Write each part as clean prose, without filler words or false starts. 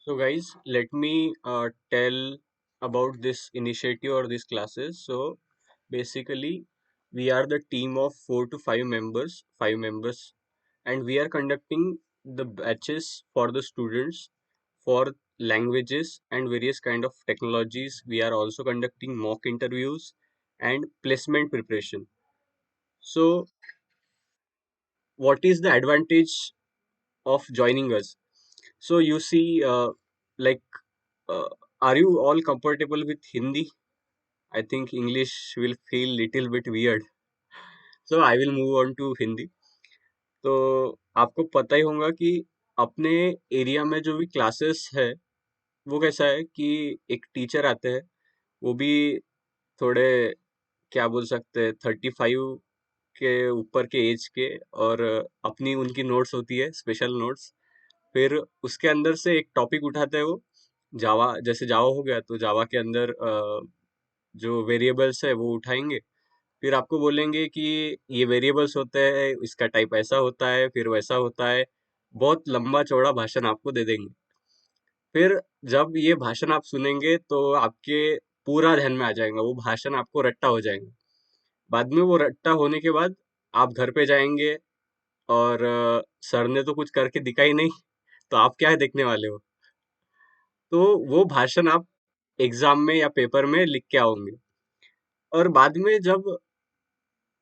So guys, let me tell about this initiative or these classes. So basically, we are the team of 4 to 5 members, and we are conducting the batches for the students for languages and various kind of technologies. We are also conducting mock interviews and placement preparation. So, what is the advantage of joining us? So you see, like, uh, are you all comfortable with Hindi? I think English will feel little bit weird. So I will move on to Hindi. तो आपको पता ही होगा कि अपने area में जो भी classes है वो कैसा है कि एक टीचर आते हैं, वो भी थोड़े क्या बोल सकते हैं 35 के ऊपर के एज के, और अपनी उनकी नोट्स होती है, स्पेशल नोट्स। फिर उसके अंदर से एक टॉपिक उठाते हैं वो, जावा, जैसे जावा हो गया तो जावा के अंदर जो वेरिएबल्स है वो उठाएंगे। फिर आपको बोलेंगे कि ये वेरिएबल्स होते हैं, इसका टाइप ऐसा होता है, फिर वैसा होता है। बहुत लंबा चौड़ा भाषण आपको दे देंगे। फिर जब ये भाषण आप सुनेंगे तो आपके पूरा ध्यान में आ जाएगा, वो भाषण आपको रट्टा हो जाएगा। बाद में वो रट्टा होने के बाद आप घर पे जाएंगे, और सर ने तो कुछ करके दिखा ही नहीं, तो आप क्या देखने वाले हो? तो वो भाषण आप एग्जाम में या पेपर में लिख के आओगे, और बाद में जब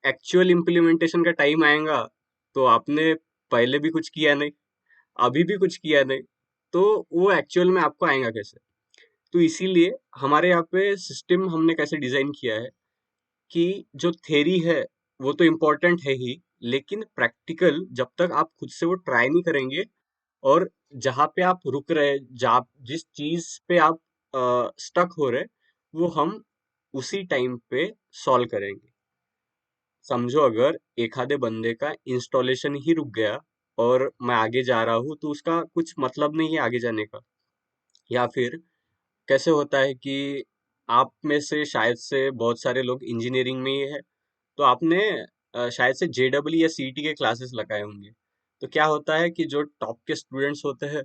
एक्चुअल इम्प्लीमेंटेशन का टाइम आएगा तो आपने पहले भी कुछ किया नहीं, अभी भी कुछ किया नहीं, तो वो एक्चुअल में आपको आएगा कैसे? तो इसीलिए हमारे यहाँ पे सिस्टम हमने कैसे डिजाइन किया है कि जो थ्योरी है वो तो इम्पोर्टेंट है ही, लेकिन प्रैक्टिकल जब तक आप खुद से वो ट्राई नहीं करेंगे, और जहाँ पे आप रुक रहे, जहाँ जिस चीज पे आप स्टक हो रहे, वो हम उसी टाइम पे सॉल्व करेंगे। समझो अगर एक आधे बंदे का इंस्टॉलेशन ही रुक गया और मैं आगे जा रहा हूँ, तो उसका कुछ मतलब नहीं है आगे जाने का। या फिर कैसे होता है कि आप में से शायद से बहुत सारे लोग इंजीनियरिंग में ही है, तो आपने शायद से जेडब्ल्यू या सीटी के क्लासेस लगाए होंगे। तो क्या होता है कि जो टॉप के स्टूडेंट्स होते हैं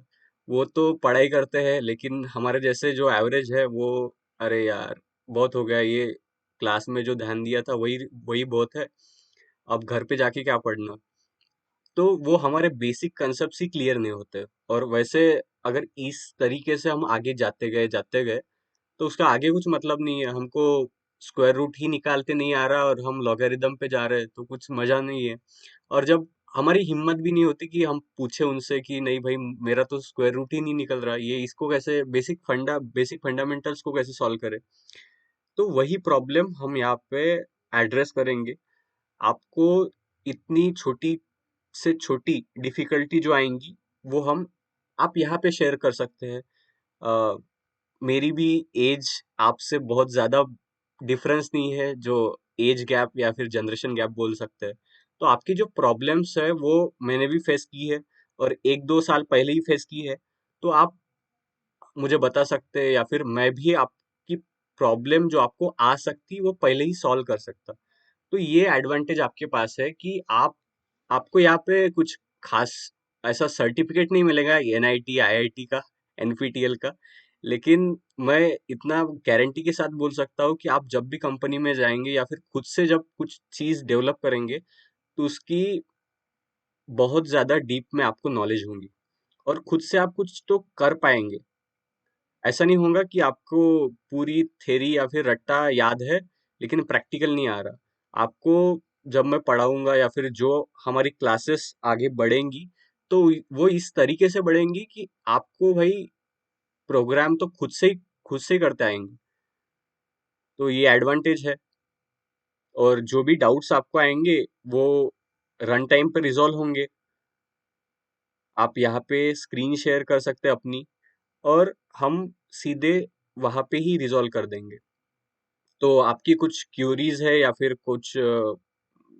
वो तो पढ़ाई करते हैं, लेकिन हमारे जैसे जो एवरेज है वो, अरे यार बहुत हो गया ये, क्लास में जो ध्यान दिया था वही वही बहुत है, अब घर पे जाके क्या पढ़ना। तो वो हमारे बेसिक कंसेप्ट ही क्लियर नहीं होते। और वैसे अगर इस तरीके से हम आगे जाते गए तो उसका आगे कुछ मतलब नहीं है। हमको स्क्वायर रूट ही निकालते नहीं आ रहा और हम लॉगरिदम पे जा रहे हैं, तो कुछ मजा नहीं है। और जब हमारी हिम्मत भी नहीं होती कि हम पूछे उनसे कि नहीं भाई, मेरा तो स्क्वायर रूट ही नहीं निकल रहा, ये इसको कैसे, बेसिक फंडामेंटल्स को कैसे सॉल्व करें। तो वही प्रॉब्लम हम यहाँ पे एड्रेस करेंगे। आपको इतनी छोटी से छोटी डिफिकल्टी जो आएंगी वो हम आप यहाँ पे शेयर कर सकते हैं। अ, मेरी भी एज आपसे बहुत ज्यादा डिफरेंस नहीं है, जो एज गैप या फिर जनरेशन गैप बोल सकते हैं। तो आपकी जो प्रॉब्लम्स है वो मैंने भी फेस की है, और 1-2 साल पहले ही फेस की है। तो आप मुझे बता सकते हैं, या फिर मैं भी आपकी प्रॉब्लम जो आपको आ सकती वो पहले ही सॉल्व कर सकता। तो ये एडवांटेज आपके पास है कि आपको यहाँ पे कुछ खास ऐसा सर्टिफिकेट नहीं मिलेगा एनआईटी आईआईटी का, एनपीटीईएल का। लेकिन मैं इतना गारंटी के साथ बोल सकता हूँ कि आप जब भी कंपनी में जाएंगे या फिर खुद से जब कुछ चीज डेवलप करेंगे, तो उसकी बहुत ज्यादा डीप में आपको नॉलेज होगी, और खुद से आप कुछ तो कर पाएंगे। ऐसा नहीं होगा कि आपको पूरी थ्योरी या फिर रट्टा याद है लेकिन प्रैक्टिकल नहीं आ रहा आपको। जब मैं पढ़ाऊंगा या फिर जो हमारी क्लासेस आगे बढ़ेंगी, तो वो इस तरीके से बढ़ेंगी कि आपको भाई प्रोग्राम तो खुद से ही करते आएंगे। तो ये एडवांटेज है। और जो भी डाउट्स आपको आएंगे वो रन टाइम पे रिजॉल्व होंगे। आप यहाँ पे स्क्रीन शेयर कर सकते हैं अपनी, और हम सीधे वहां पे ही रिजॉल्व कर देंगे। तो आपकी कुछ क्यूरीज है या फिर कुछ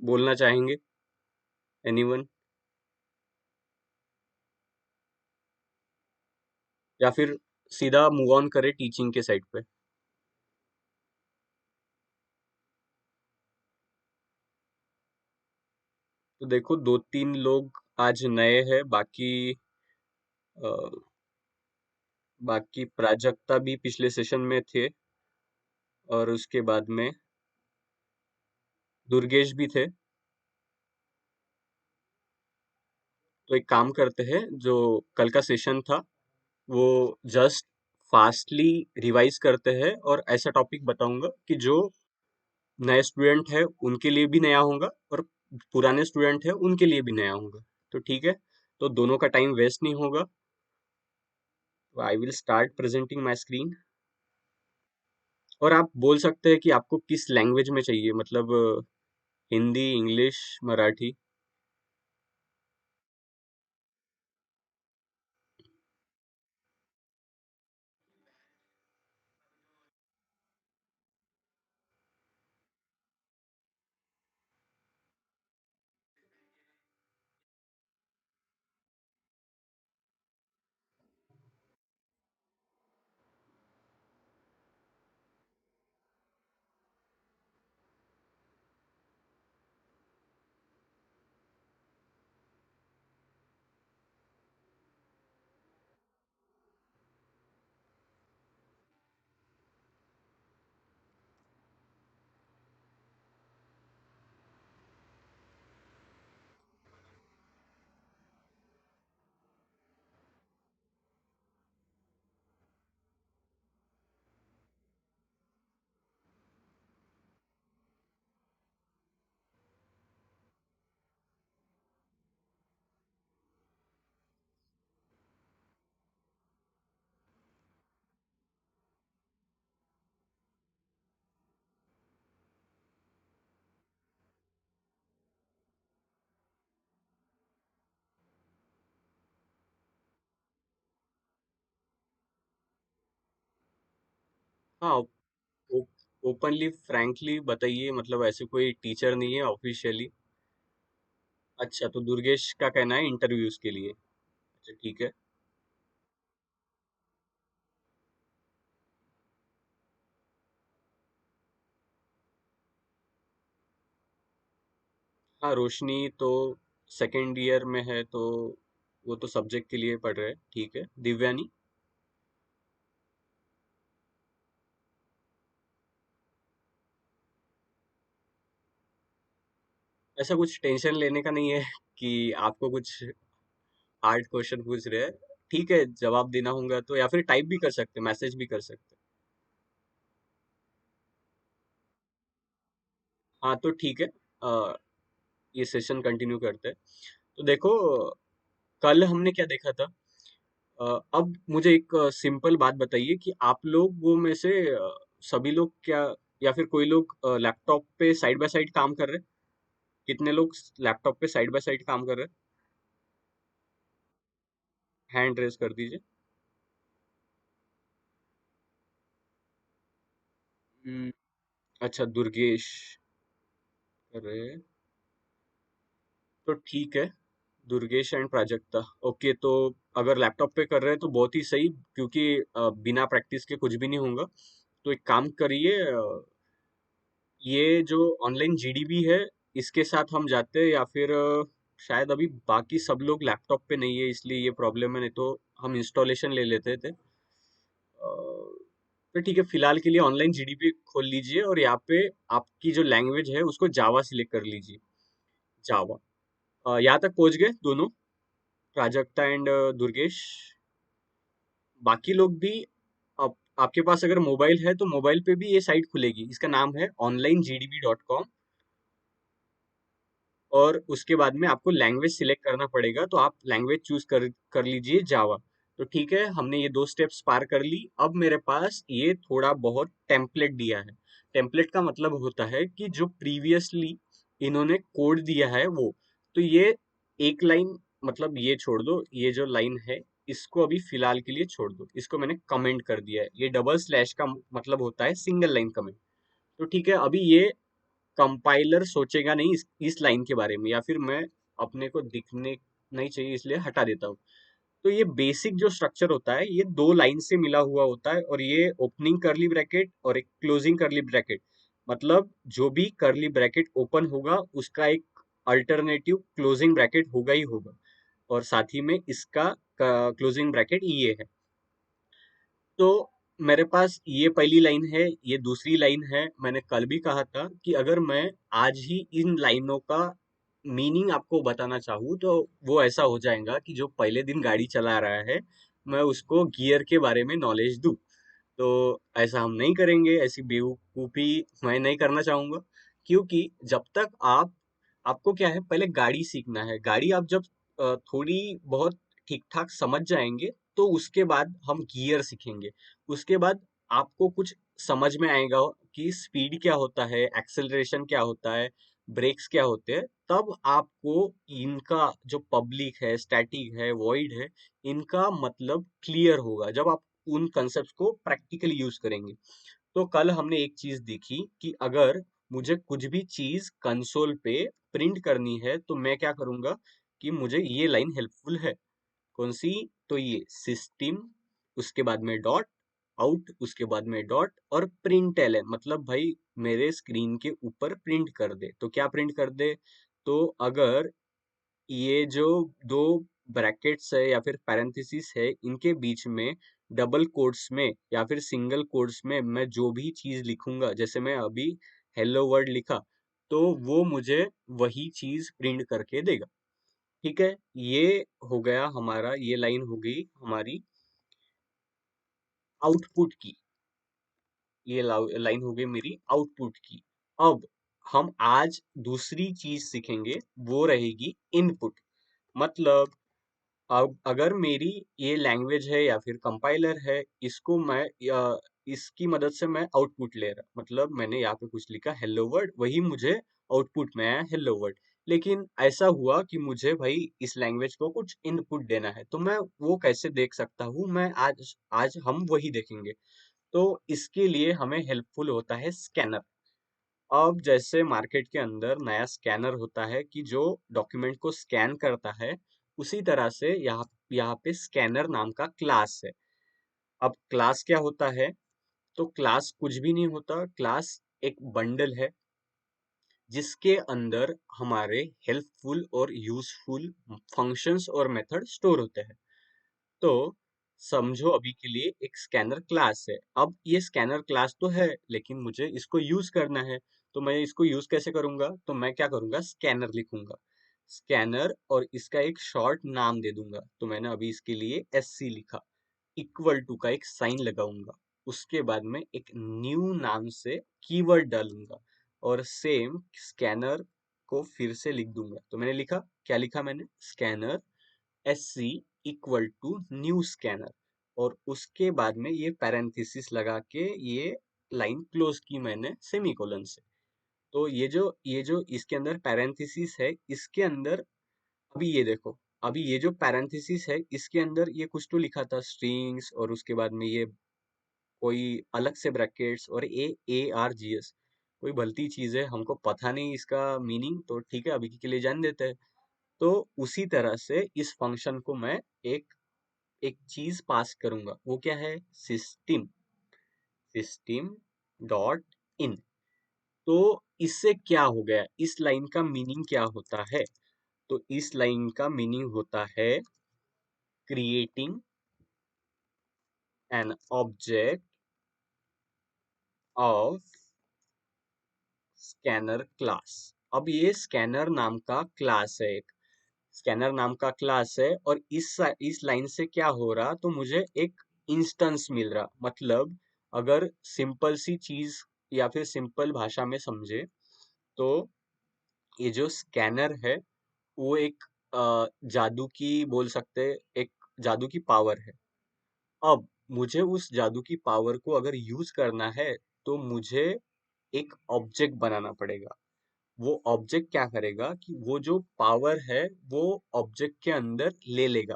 बोलना चाहेंगे, एनीवन? या फिर सीधा मूव ऑन करें टीचिंग के साइड पे? तो देखो, 2-3 लोग आज नए हैं, बाकी बाकी प्राजक्ता भी पिछले सेशन में थे, और उसके बाद में दुर्गेश भी थे। तो एक काम करते हैं, जो कल का सेशन था वो जस्ट फास्टली रिवाइज करते हैं, और ऐसा टॉपिक बताऊंगा कि जो नए स्टूडेंट है उनके लिए भी नया होगा, और पुराने स्टूडेंट है उनके लिए भी नया होगा। तो ठीक है, तो दोनों का टाइम वेस्ट नहीं होगा। I will start presenting my screen. और आप बोल सकते हैं कि आपको किस लैंग्वेज में चाहिए, मतलब हिंदी, इंग्लिश, मराठी। हाँ, ओपनली फ्रैंकली बताइए, मतलब ऐसे कोई टीचर नहीं है ऑफिशियली। अच्छा, तो दुर्गेश का कहना है इंटरव्यूज के लिए। अच्छा ठीक है। हाँ, रोशनी तो सेकेंड ईयर में है, तो वो तो सब्जेक्ट के लिए पढ़ रहे हैं, ठीक है। दिव्यानी। ऐसा कुछ टेंशन लेने का नहीं है कि आपको कुछ हार्ड क्वेश्चन पूछ रहे हैं। ठीक है, जवाब देना होगा तो, या फिर टाइप भी कर सकते, मैसेज भी कर सकते। हाँ तो ठीक है, ये सेशन कंटिन्यू करते हैं। तो देखो, कल हमने क्या देखा था। अब मुझे एक सिंपल बात बताइए कि आप लोगों में से सभी लोग क्या, या फिर कोई लोग लैपटॉप पे साइड बाय साइड काम कर रहे हैं? कितने लोग लैपटॉप पे साइड बाय साइड काम कर रहे हैं? हैंड रेज कर दीजिए। हम्म, अच्छा, दुर्गेश कर रहे हैं, तो ठीक है। Durgesh and Prajakta, okay. तो अगर लैपटॉप पे कर रहे हैं तो बहुत ही सही, क्योंकि बिना प्रैक्टिस के कुछ भी नहीं होगा। तो एक काम करिए, ये जो ऑनलाइन जीडीबी है, इसके साथ हम जाते हैं, या फिर शायद अभी बाकी सब लोग लैपटॉप पे नहीं है इसलिए ये प्रॉब्लम है, नहीं तो हम इंस्टॉलेशन ले लेते थे। तो ठीक है, फिलहाल के लिए ऑनलाइन जीडीबी खोल लीजिए, और यहाँ पे आपकी जो लैंग्वेज है उसको जावा सिलेक्ट कर लीजिए। जावा। यहाँ तक पहुंच गए दोनों, प्राजक्ता एंड दुर्गेश। बाकी लोग भी, आपके पास अगर मोबाइल है तो मोबाइल पे भी ये साइट खुलेगी, इसका नाम है onlinegdb.com। और उसके बाद में आपको लैंग्वेज सिलेक्ट करना पड़ेगा, तो आप लैंग्वेज चूज कर कर लीजिए, जावा। तो ठीक है, हमने ये दो स्टेप्स पार कर ली। अब मेरे पास ये थोड़ा बहुत टेम्पलेट दिया है। टेम्पलेट का मतलब होता है कि जो प्रीवियसली इन्होंने कोड दिया है वो। तो ये एक लाइन, मतलब ये छोड़ दो, ये जो लाइन है इसको अभी फिलहाल के लिए छोड़ दो, इसको मैंने कमेंट कर दिया है। ये डबल स्लैश का मतलब होता है सिंगल लाइन कमेंट। तो ठीक है, अभी ये कंपाइलर सोचेगा नहीं इस लाइन के बारे में, या फिर मैं अपने को दिखने नहीं चाहिए इसलिए हटा देता हूँ। तो ये बेसिक जो स्ट्रक्चर होता है ये दो लाइन से मिला हुआ होता है, और ये ओपनिंग करली ब्रैकेट और एक क्लोजिंग करली ब्रैकेट। मतलब जो भी करली ब्रैकेट ओपन होगा उसका एक अल्टरनेटिव क्लोजिंग ब्रैकेट होगा ही होगा, और साथ ही में इसका क्लोजिंग ब्रैकेट ये है। तो मेरे पास ये पहली लाइन है, ये दूसरी लाइन है। मैंने कल भी कहा था कि अगर मैं आज ही इन लाइनों का मीनिंग आपको बताना चाहूँ तो वो ऐसा हो जाएगा कि जो पहले दिन गाड़ी चला रहा है, मैं उसको गियर के बारे में नॉलेज दूँ। तो ऐसा हम नहीं करेंगे, ऐसी बेवकूफ़ी मैं नहीं करना चाहूँगा। क्योंकि जब तक आपको क्या है, पहले गाड़ी सीखना है। गाड़ी आप जब थोड़ी बहुत ठीक-ठाक समझ जाएँगे, तो उसके बाद हम गियर सीखेंगे। उसके बाद आपको कुछ समझ में आएगा कि स्पीड क्या होता है, एक्सेलरेशन क्या होता है, ब्रेक्स क्या होते हैं। तब आपको इनका जो पब्लिक है, स्टैटिक है, वॉइड है, इनका मतलब क्लियर होगा जब आप उन कंसेप्ट को प्रैक्टिकली यूज करेंगे। तो कल हमने एक चीज देखी कि अगर मुझे कुछ भी चीज कंसोल पे प्रिंट करनी है तो मैं क्या करूंगा कि मुझे ये लाइन हेल्पफुल है। कौन सी? तो ये सिस्टम, उसके बाद में डॉट, आउट, उसके बाद में डॉट, और प्रिंट एल मतलब भाई मेरे स्क्रीन के ऊपर प्रिंट कर दे। तो क्या प्रिंट कर दे? तो अगर ये जो दो ब्रैकेट्स है या फिर पैरेंथेसिस है, इनके बीच में डबल कोट्स में या फिर सिंगल कोट्स में मैं जो भी चीज लिखूंगा, जैसे मैं अभी हेलो वर्ड लिखा, तो वो मुझे वही चीज प्रिंट करके देगा। ठीक है, ये हो गया हमारा, ये लाइन हो गई हमारी आउटपुट की। ये लाइन हो गई मेरी आउटपुट की। अब हम आज दूसरी चीज सीखेंगे, वो रहेगी इनपुट। मतलब अब अगर मेरी ये लैंग्वेज है या फिर कंपाइलर है, इसको मैं इसकी मदद से मैं आउटपुट ले रहा, मतलब मैंने यहाँ पे कुछ लिखा हेलो वर्ड, वही मुझे आउटपुट में आया हेलो वर्ड। लेकिन ऐसा हुआ कि मुझे भाई इस लैंग्वेज को कुछ इनपुट देना है, तो मैं वो कैसे देख सकता हूँ? मैं आज आज हम वही देखेंगे। तो इसके लिए हमें हेल्पफुल होता है स्कैनर। अब जैसे मार्केट के अंदर नया स्कैनर होता है कि जो डॉक्यूमेंट को स्कैन करता है, उसी तरह से यहाँ यहाँ पे स्कैनर नाम का क्लास है। अब क्लास क्या होता है? तो क्लास कुछ भी नहीं होता, क्लास एक बंडल है जिसके अंदर हमारे हेल्पफुल और यूजफुल फंक्शंस और मेथड स्टोर होते हैं। तो समझो अभी के लिए एक स्कैनर क्लास है। अब ये स्कैनर क्लास तो है, लेकिन मुझे इसको यूज करना है। तो मैं इसको यूज कैसे करूंगा? तो मैं क्या करूंगा, स्कैनर लिखूंगा, स्कैनर, और इसका एक शॉर्ट नाम दे दूंगा। तो मैंने अभी इसके लिए SC लिखा, इक्वल टू का एक साइन लगाऊंगा। उसके बाद में एक न्यू नाम से कीवर्ड डालूंगा, और सेम स्कैनर को फिर से लिख दूंगा। तो मैंने लिखा, क्या लिखा मैंने? Scanner SC equal to new scanner, और उसके बाद में ये पैरेंथेसिस लगा के ये लाइन क्लोज की मैंने सेमीकोलन से। तो ये जो इसके अंदर पैरेंथेसिस है, इसके अंदर अभी ये देखो, अभी ये जो पैरेंथेसिस है इसके अंदर ये कुछ तो लिखा था स्ट्रिंग्स, और उसके बाद में ये कोई अलग से ब्रैकेट्स, और ARGS कोई भलती चीज है, हमको पता नहीं इसका मीनिंग, तो ठीक है अभी के लिए जान देते हैं। तो उसी तरह से इस फंक्शन को मैं एक एक चीज पास करूंगा, वो क्या है? System, system dot in. तो इससे क्या हो गया, इस लाइन का मीनिंग क्या होता है? तो इस लाइन का मीनिंग होता है creating an object of scanner class. अब ये स्कैनर नाम का क्लास है, एक स्कैनर नाम का क्लास है, और इस लाइन से क्या हो रहा, तो मुझे एक इंस्टेंस मिल रहा। मतलब अगर सिंपल सी चीज या फिर सिंपल भाषा में समझे, तो ये जो स्कैनर है वो एक जादू की बोल सकते हैं, एक जादू की पावर है। अब मुझे उस जादू की पावर को अगर यूज करना है, तो मुझे एक ऑब्जेक्ट बनाना पड़ेगा। वो ऑब्जेक्ट क्या करेगा कि वो जो पावर है वो ऑब्जेक्ट के अंदर ले लेगा।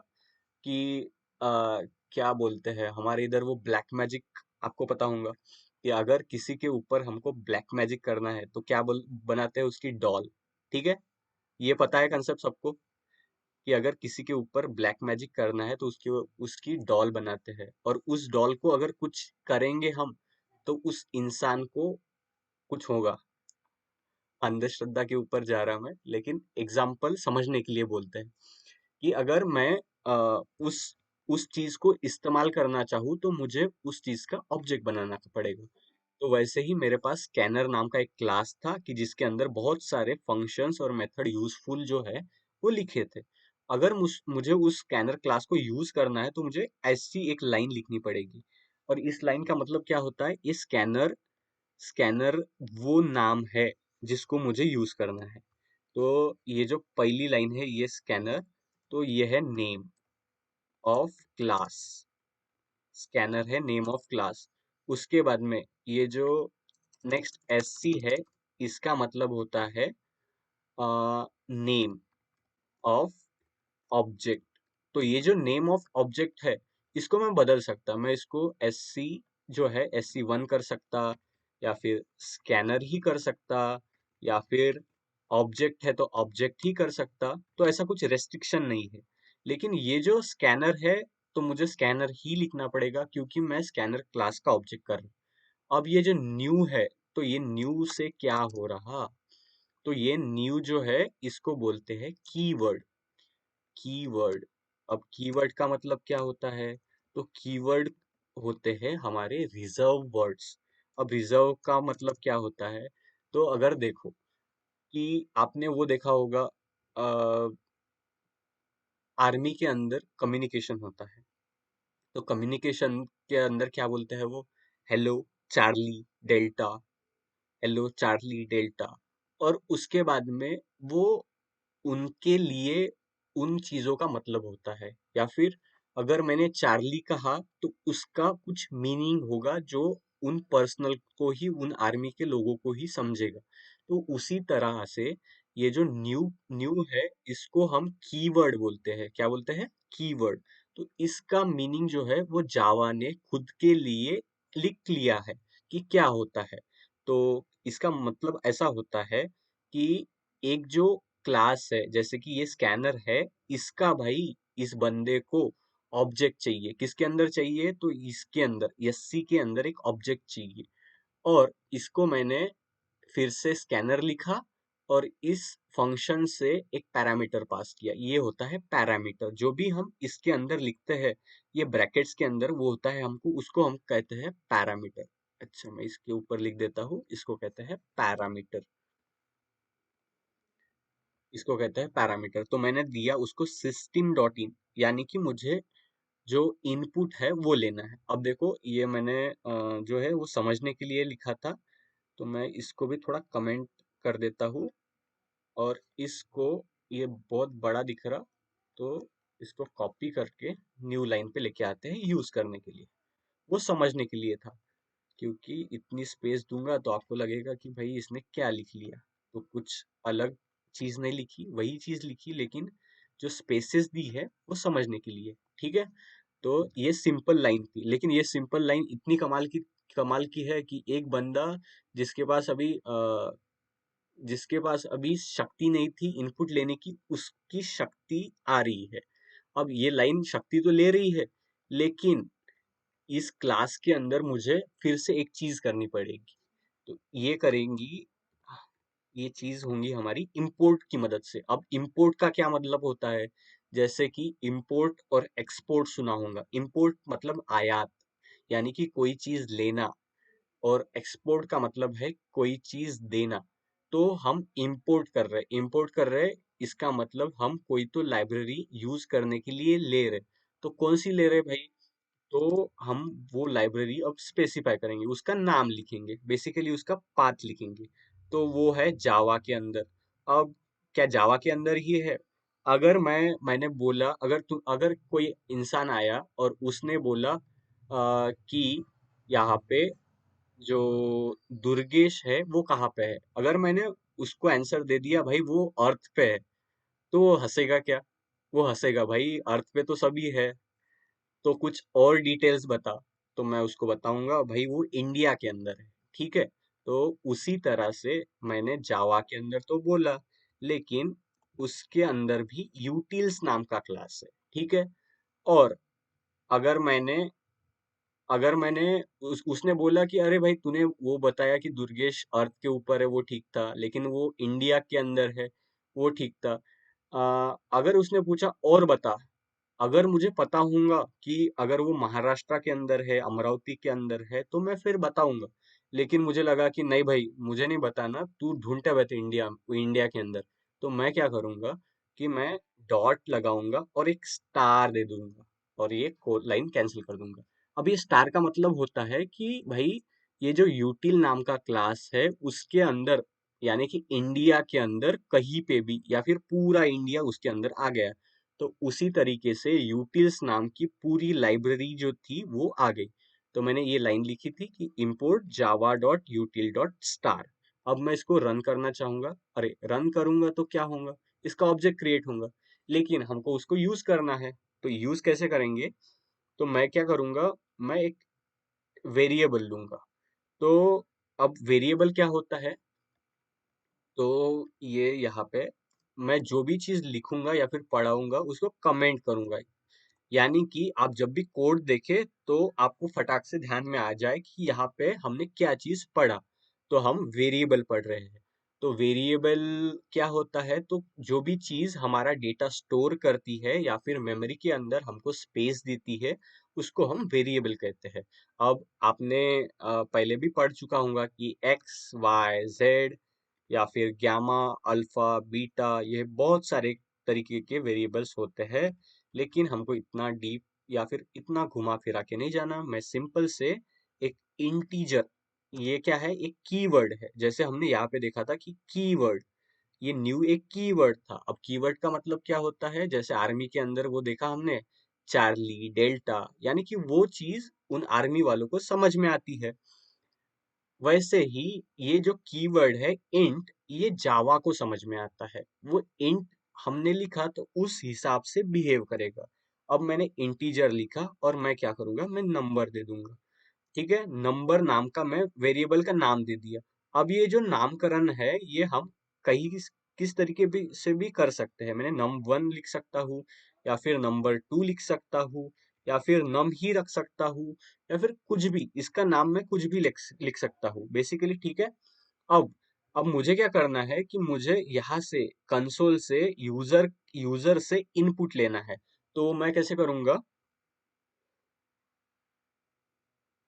कि क्या बोलते हैं हमारे इधर वो ब्लैक मैजिक, आपको पता होगा कि अगर किसी के ऊपर हमको ब्लैक मैजिक करना है तो क्या बोल बनाते हैं, उसकी डॉल। ठीक है, ये पता है कंसेप्ट सबको कि अगर किसी के ऊपर ब्लैक मैजिक करना है तो उसकी उसकी डॉल बनाते हैं, और उस डॉल को अगर कुछ करेंगे हम, तो उस इंसान को कुछ होगा। अंधश्रद्धा के ऊपर जा रहा मैं, लेकिन एग्जाम्पल समझने के लिए बोलते हैं कि अगर मैं उस उस चीज को इस्तेमाल करना चाहूँ तो मुझे उस चीज का ऑब्जेक्ट बनाना पड़ेगा। तो वैसे ही मेरे पास स्कैनर नाम का एक क्लास था कि जिसके अंदर बहुत सारे फंक्शंस और मेथड यूजफुल जो है वो लिखे थे। अगर मुझे उस स्कैनर क्लास को यूज करना है तो मुझे ऐसी एक लाइन लिखनी पड़ेगी। और इस लाइन का मतलब क्या होता है, ये स्कैनर स्कैनर वो नाम है जिसको मुझे यूज करना है। तो ये जो पहली लाइन है ये स्कैनर, तो ये है नेम ऑफ क्लास। स्कैनर है नेम ऑफ क्लास। उसके बाद में ये जो नेक्स्ट एससी है, इसका मतलब होता है नेम ऑफ ऑब्जेक्ट। तो ये जो नेम ऑफ ऑब्जेक्ट है, इसको मैं बदल सकता, मैं इसको एस सी जो है SC1 कर सकता, या फिर स्कैनर ही कर सकता, या फिर ऑब्जेक्ट है तो ऑब्जेक्ट ही कर सकता। तो ऐसा कुछ रेस्ट्रिक्शन नहीं है। लेकिन ये जो स्कैनर है, तो मुझे स्कैनर ही लिखना पड़ेगा क्योंकि मैं स्कैनर क्लास का ऑब्जेक्ट कर रहा हूँ। अब ये जो न्यू है, तो ये न्यू से क्या हो रहा, तो ये न्यू जो है इसको बोलते हैं कीवर्ड। कीवर्ड। अब कीवर्ड का मतलब क्या होता है, तो कीवर्ड होते हैं हमारे रिजर्व वर्ड्स। अब रिजर्व का मतलब क्या होता है, तो अगर देखो कि आपने वो देखा होगा, आर्मी के अंदर कम्युनिकेशन होता है, तो कम्युनिकेशन के अंदर क्या बोलते हैं वो, hello Charlie delta, hello Charlie delta. और उसके बाद में वो उनके लिए उन चीजों का मतलब होता है, या फिर अगर मैंने चार्ली कहा तो उसका कुछ मीनिंग होगा जो उन पर्सनल को ही, उन आर्मी के लोगों को ही समझेगा। तो उसी तरह से ये जो न्यू न्यू है, इसको हम कीवर्ड बोलते हैं। क्या बोलते हैं, कीवर्ड। तो इसका मीनिंग जो है वो जावा ने खुद के लिए लिख लिया है कि क्या होता है। तो इसका मतलब ऐसा होता है कि एक जो क्लास है, जैसे कि ये स्कैनर है, इसका भाई इस बंदे को ऑब्जेक्ट चाहिए। किसके अंदर चाहिए, तो इसके अंदर एससी के अंदर एक ऑब्जेक्ट चाहिए। और इसको मैंने फिर से स्कैनर लिखा, और इस फंक्शन से एक पैरामीटर पास किया। ये होता है पैरामीटर। जो भी हम इसके अंदर लिखते हैं, ये ब्रैकेट्स के अंदर वो होता है, हमको उसको हम कहते हैं पैरामीटर। अच्छा, मैं इसके ऊपर लिख देता हूँ, इसको कहते हैं पैरामीटर। इसको कहते हैं पैरामीटर। तो मैंने दिया उसको सिस्टम डॉट इन, यानी कि मुझे जो इनपुट है वो लेना है। अब देखो ये मैंने जो है वो समझने के लिए लिखा था, तो मैं इसको भी थोड़ा कमेंट कर देता हूँ। और इसको, ये बहुत बड़ा दिख रहा, तो इसको कॉपी करके न्यू लाइन पे लेके आते हैं यूज करने के लिए। वो समझने के लिए था, क्योंकि इतनी स्पेस दूंगा तो आपको लगेगा कि भाई इसने क्या लिख लिया। तो कुछ अलग चीज नहीं लिखी, वही चीज लिखी, लेकिन जो स्पेसेस दी है वो समझने के लिए। ठीक है। तो ये सिंपल लाइन थी, लेकिन ये सिंपल लाइन इतनी कमाल की है कि एक बंदा जिसके पास अभी जिसके पास अभी शक्ति नहीं थी इनपुट लेने की, उसकी शक्ति आ रही है। अब ये लाइन शक्ति तो ले रही है, लेकिन इस क्लास के अंदर मुझे फिर से एक चीज करनी पड़ेगी। तो ये करेंगी, ये चीज होंगी हमारी इंपोर्ट की मदद से। अब इंपोर्ट का क्या मतलब होता है, जैसे कि इंपोर्ट और एक्सपोर्ट सुना होगा। इंपोर्ट मतलब आयात, यानी कि कोई चीज लेना, और एक्सपोर्ट का मतलब है कोई चीज देना। तो हम इंपोर्ट कर रहे, इसका मतलब हम कोई तो लाइब्रेरी यूज करने के लिए ले रहे। तो कौन सी ले रहे भाई, तो हम वो लाइब्रेरी अब स्पेसिफाई करेंगे, उसका नाम लिखेंगे, बेसिकली उसका पाथ लिखेंगे। तो वो है जावा के अंदर। अब क्या जावा के अंदर ही है, अगर मैंने बोला, अगर कोई इंसान आया और उसने बोला कि यहाँ पे जो दुर्गेश है वो कहाँ पे है, अगर मैंने उसको आंसर दे दिया भाई वो अर्थ पे है, तो वो हंसेगा क्या, वो हंसेगा भाई अर्थ पे तो सभी है, तो कुछ और डिटेल्स बता। तो मैं उसको बताऊंगा भाई वो इंडिया के अंदर है। ठीक है। तो उसी तरह से मैंने जावा के अंदर तो बोला, लेकिन उसके अंदर भी यूटिल्स नाम का क्लास है। ठीक है। और अगर मैंने अगर मैंने उसने बोला कि अरे भाई तूने वो बताया कि दुर्गेश अर्थ के ऊपर है, वो ठीक था, लेकिन वो इंडिया के अंदर है, वो ठीक था। अगर उसने पूछा और बता, अगर मुझे पता होगा कि अगर वो महाराष्ट्र के अंदर है, अमरावती के अंदर है, तो मैं फिर बताऊंगा। लेकिन मुझे लगा कि नहीं भाई, मुझे नहीं बताना, तू ढूंढते बैठे इंडिया के अंदर। तो मैं क्या करूंगा कि मैं डॉट लगाऊंगा और एक स्टार दे दूंगा, और ये लाइन कैंसिल कर दूंगा। अब ये स्टार का मतलब होता है कि भाई, ये जो यूटिल नाम का क्लास है उसके अंदर, यानी कि इंडिया के अंदर कहीं पे भी, या फिर पूरा इंडिया उसके अंदर आ गया। तो उसी तरीके से यूटिल्स नाम की पूरी लाइब्रेरी जो थी वो आ गई। तो मैंने ये लाइन लिखी थी कि import java dot यूटिल dot star. अब मैं इसको रन करना चाहूंगा। अरे रन करूंगा तो क्या होगा, इसका ऑब्जेक्ट क्रिएट होगा। लेकिन हमको उसको यूज करना है, तो यूज कैसे करेंगे? तो मैं क्या करूंगा, मैं एक वेरिएबल लूंगा। तो अब वेरिएबल क्या होता है? तो ये यहाँ पे मैं जो भी चीज लिखूंगा या फिर पढ़ाऊंगा उसको कमेंट करूंगा। यानी कि आप जब भी कोड देखें तो आपको फटाक से ध्यान में आ जाए कि यहाँ पे हमने क्या चीज पढ़ा। तो हम वेरिएबल पढ़ रहे हैं। तो वेरिएबल क्या होता है? तो जो भी चीज हमारा डेटा स्टोर करती है या फिर मेमोरी के अंदर हमको स्पेस देती है, उसको हम वेरिएबल कहते हैं। अब आपने पहले भी पढ़ चुका होगा कि एक्स वाई जेड या फिर गामा, अल्फा, बीटा, ये बहुत सारे तरीके के वेरिएबल्स होते हैं। लेकिन हमको इतना डीप या फिर इतना घुमा फिरा के नहीं जाना। मैं सिंपल से एक इंटीजर, ये क्या है? एक कीवर्ड है। जैसे हमने यहाँ पे देखा था कि कीवर्ड, ये न्यू एक कीवर्ड था। अब कीवर्ड का मतलब क्या होता है? जैसे आर्मी के अंदर वो देखा हमने, चार्ली, डेल्टा, यानी कि वो चीज उन आर्मी वालों को समझ में आती है। वैसे ही ये जो कीवर्ड है इंट, ये जावा को समझ में आता है। वो इंट हमने लिखा तो उस हिसाब से बिहेव करेगा। अब मैंने इंटीजर लिखा और मैं क्या करूंगा, मैं नंबर दे दूंगा। ठीक है, नंबर नाम का मैं वेरिएबल का नाम दे दिया। अब ये जो नामकरण है ये हम कहीं किस तरीके से भी कर सकते हैं। मैंने num1 लिख सकता हूँ, या फिर नंबर 2 लिख सकता हूँ, या फिर नम ही रख सकता हूँ, या फिर कुछ भी, इसका नाम मैं कुछ भी लिख सकता हूँ बेसिकली। ठीक है। अब अब मुझे क्या करना है कि मुझे यहाँ से कंसोल से यूजर से इनपुट लेना है। तो मैं कैसे करूंगा?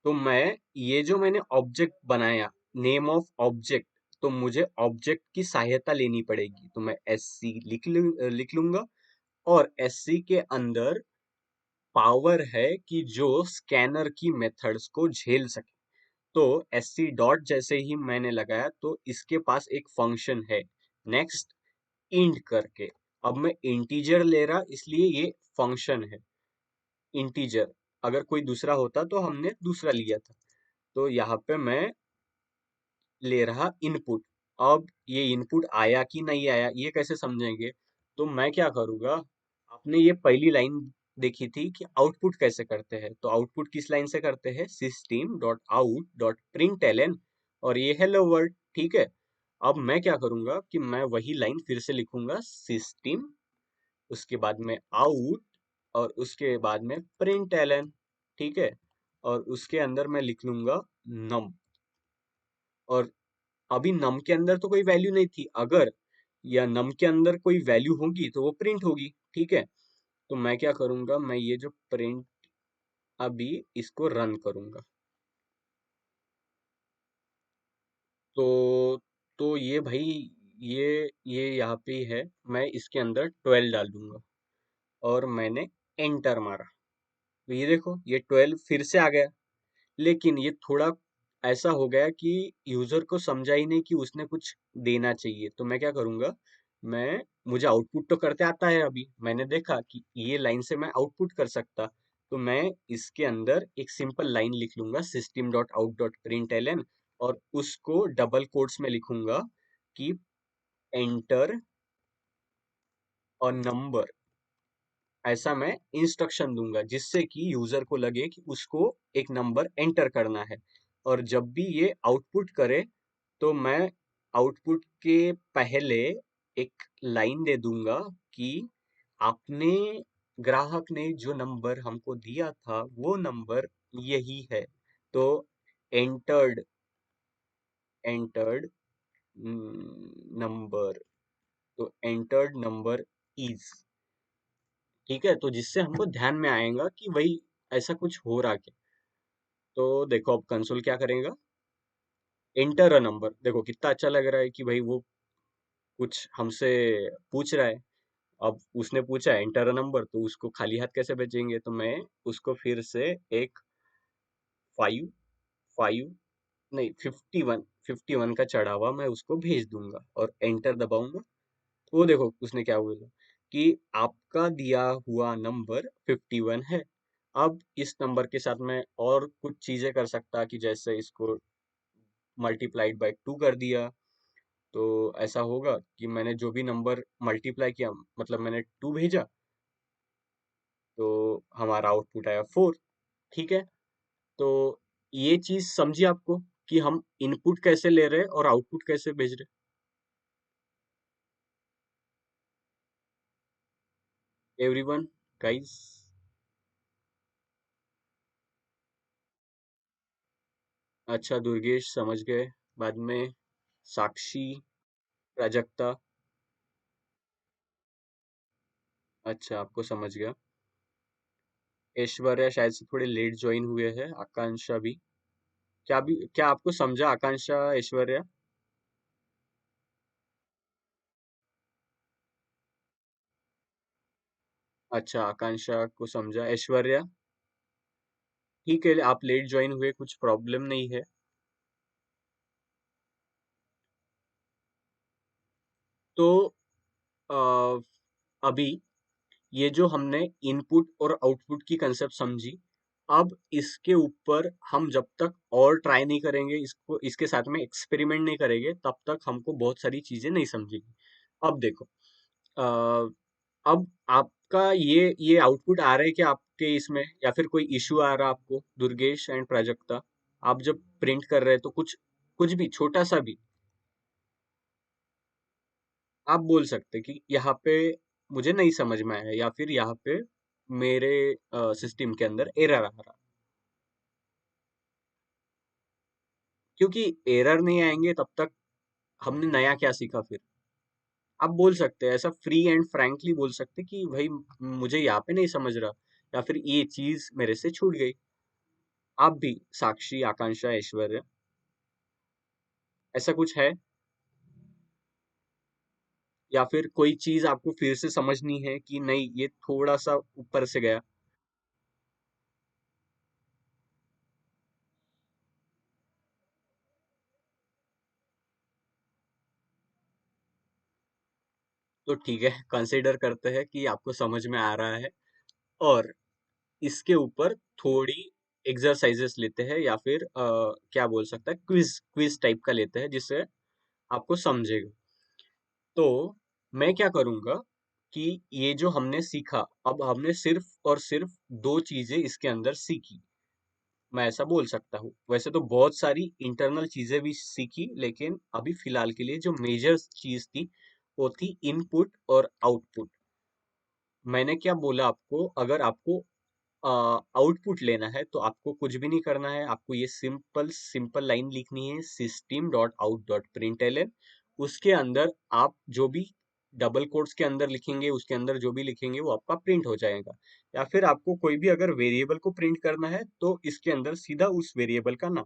तो मैं ये जो मैंने ऑब्जेक्ट बनाया, नेम ऑफ ऑब्जेक्ट, तो मुझे ऑब्जेक्ट की सहायता लेनी पड़ेगी। तो मैं एस सी लिख लूंगा। और एस सी के अंदर पावर है कि जो स्कैनर की मेथड्स को झेल सके। तो एस सी डॉट जैसे ही मैंने लगाया तो इसके पास एक फंक्शन है, नेक्स्ट इंट करके। अब मैं इंटीजर ले रहा इसलिए ये फंक्शन है इंटीजर। अगर कोई दूसरा होता तो हमने दूसरा लिया था। तो यहाँ पे मैं ले रहा इनपुट। अब ये इनपुट आया कि नहीं आया ये कैसे समझेंगे? तो मैं क्या करूंगा, आपने ये पहली लाइन देखी थी कि आउटपुट कैसे करते हैं, तो आउटपुट किस लाइन से करते हैं? System dot out dot println, और ये हेलो वर्ल्ड। ठीक है। अब मैं क्या करूंगा कि मैं वही लाइन फिर से लिखूंगा, सिस्टम, उसके बाद में आउट, और उसके बाद में प्रिंट एलन। ठीक है। और उसके अंदर मैं लिख लूंगा नम। और अभी नम के अंदर तो कोई वैल्यू नहीं थी, अगर या नम के अंदर कोई वैल्यू होगी तो वो प्रिंट होगी। ठीक है। तो मैं क्या करूंगा, मैं ये जो प्रिंट, अभी इसको रन करूंगा। तो ये भाई, ये यहाँ पे ही है। मैं इसके अंदर 12 डाल दूंगा और मैंने एंटर मारा। तो ये देखो, ये 12 फिर से आ गया। लेकिन ये थोड़ा ऐसा हो गया कि यूजर को समझा ही नहीं कि उसने कुछ देना चाहिए। तो मैं क्या करूंगा, मैं मुझे आउटपुट तो करते आता है। अभी मैंने देखा कि ये लाइन से मैं आउटपुट कर सकता। तो मैं इसके अंदर एक सिंपल लाइन लिख लूंगा, system dot out dot print L, और उसको डबल कोट्स में लिखूंगा कि एंटर और नंबर। ऐसा मैं इंस्ट्रक्शन दूंगा जिससे कि यूजर को लगे कि उसको एक नंबर एंटर करना है। और जब भी ये आउटपुट करे तो मैं आउटपुट के पहले एक लाइन दे दूंगा कि आपने, ग्राहक ने जो नंबर हमको दिया था वो नंबर यही है। तो एंटर्ड एंटर्ड नंबर, तो एंटर्ड नंबर इज, ठीक है, तो जिससे हमको ध्यान में आएगा कि भाई ऐसा कुछ हो रहा क्या। तो देखो अब कंसोल क्या करेगा, एंटर अ नंबर। देखो कितना अच्छा लग रहा है कि भाई वो कुछ हमसे पूछ रहा है। अब उसने पूछा एंटर अ नंबर, तो उसको खाली हाथ कैसे भेजेंगे, तो मैं उसको फिर से एक 5 5 नहीं 51 का चढ़ा हुआ मैं उसको भेज दूंगा और एंटर दबाऊंगा। वो देखो उसने क्या बोला कि आपका दिया हुआ नंबर 51 है। अब इस नंबर के साथ मैं और कुछ चीजें कर सकता कि जैसे इसको मल्टीप्लाइड बाय 2 कर दिया। तो ऐसा होगा कि मैंने जो भी नंबर मल्टीप्लाई किया, मतलब मैंने 2 भेजा, तो हमारा आउटपुट आया 4। ठीक है, तो ये चीज समझिए आपको कि हम इनपुट कैसे ले रहे हैं और आउटपुट कैसे भेज रहे हैं। Everyone guys. अच्छा दुर्गेश समझ गए। बाद में साक्षी, प्राजक्ता। अच्छा आपको समझ गया। ऐश्वर्या शायद से थोड़े लेट ज्वाइन हुए हैं, आकांक्षा भी। क्या आपको समझा आकांक्षा, ऐश्वर्या? अच्छा आकांक्षा को समझा, ऐश्वर्या ठीक है, आप लेट ज्वाइन हुए, कुछ प्रॉब्लम नहीं है। तो अ, अभी ये जो हमने इनपुट और आउटपुट की कंसेप्ट समझी, अब इसके ऊपर हम जब तक और ट्राई नहीं करेंगे, इसको इसके साथ में एक्सपेरिमेंट नहीं करेंगे, तब तक हमको बहुत सारी चीजें नहीं समझेगी। अब देखो, अ, अब आपका ये आउटपुट आ रहा है कि आपके इसमें, या फिर कोई इश्यू आ रहा है आपको, दुर्गेश एंड प्राजक्ता? आप जब प्रिंट कर रहे हैं तो कुछ कुछ भी छोटा सा भी आप बोल सकते कि यहाँ पे मुझे नहीं समझ में आया, या फिर यहाँ पे मेरे सिस्टम के अंदर एरर आ रहा। क्योंकि एरर नहीं आएंगे तब तक हमने नया क्या सीखा फिर। आप बोल सकते हैं ऐसा फ्री एंड फ्रैंकली बोल सकते कि भाई मुझे यहाँ पे नहीं समझ रहा, या फिर ये चीज मेरे से छूट गई। आप भी, साक्षी, आकांक्षा, ऐश्वर्या, ऐसा कुछ है? या फिर कोई चीज आपको फिर से समझनी है कि नहीं ये थोड़ा सा ऊपर से गया? तो ठीक है, कंसिडर करते हैं कि आपको समझ में आ रहा है, और इसके ऊपर थोड़ी एक्सरसाइजेस लेते हैं, या फिर क्या बोल सकता है, क्विज क्विज टाइप का लेते हैं जिससे आपको समझेगा। तो मैं क्या करूंगा कि ये जो हमने सीखा, अब हमने सिर्फ और सिर्फ दो चीजें इसके अंदर सीखी, मैं ऐसा बोल सकता हूँ। वैसे तो बहुत सारी इंटरनल चीजें भी सीखी, लेकिन अभी फिलहाल के लिए जो मेजर चीज थी वो थी इनपुट और आउटपुट। मैंने क्या बोला आपको, अगर आपको आउटपुट लेना है तो आपको कुछ भी नहीं करना है, आपको ये सिंपल सिंपल लाइन लिखनी है, system dot out dot print. उसके अंदर आप जो भी डबल कोट्स के अंदर लिखेंगे, उसके अंदर जो भी लिखेंगे वो आपका प्रिंट हो जाएगा। या फिर आपको कोई भी अगर वेरिएबल को प्रिंट करना है तो इसके अंदर सीधा उस वेरिएबल का नाम,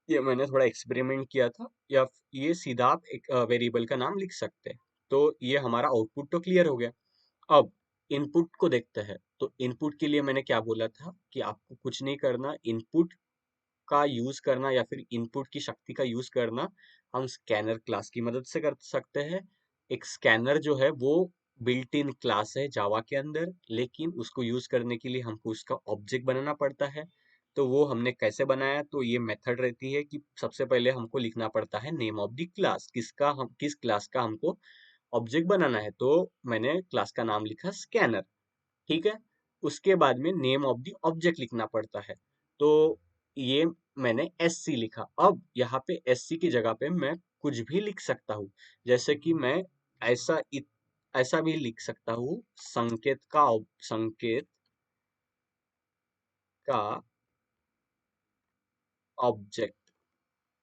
ये मैंने थोड़ा एक्सपेरिमेंट किया था, या ये सीधा आप एक वेरिएबल का नाम लिख सकते हैं। तो ये हमारा आउटपुट तो क्लियर हो गया। अब इनपुट को देखते हैं। तो इनपुट के लिए मैंने क्या बोला था कि आपको कुछ नहीं करना, इनपुट का यूज करना या फिर इनपुट की शक्ति का यूज करना हम स्कैनर क्लास की मदद से कर सकते हैं। एक स्कैनर जो है वो बिल्ट इन क्लास है जावा के अंदर, लेकिन उसको यूज करने के लिए हमको उसका ऑब्जेक्ट बनाना पड़ता है। तो वो हमने कैसे बनाया, तो ये मेथड रहती है कि सबसे पहले हमको लिखना पड़ता है नेम ऑफ द क्लास, किस क्लास का हमको ऑब्जेक्ट बनाना है। तो मैंने क्लास का नाम लिखा स्कैनर। ठीक है, उसके बाद में नेम ऑफ द ऑब्जेक्ट लिखना पड़ता है। तो ये मैंने एस सी लिखा। अब यहाँ पे एस सी की जगह पे मैं कुछ भी लिख सकता हूँ। जैसे कि मैं ऐसा ऐसा भी लिख सकता हूँ, संकेत का ऑब्जेक्ट,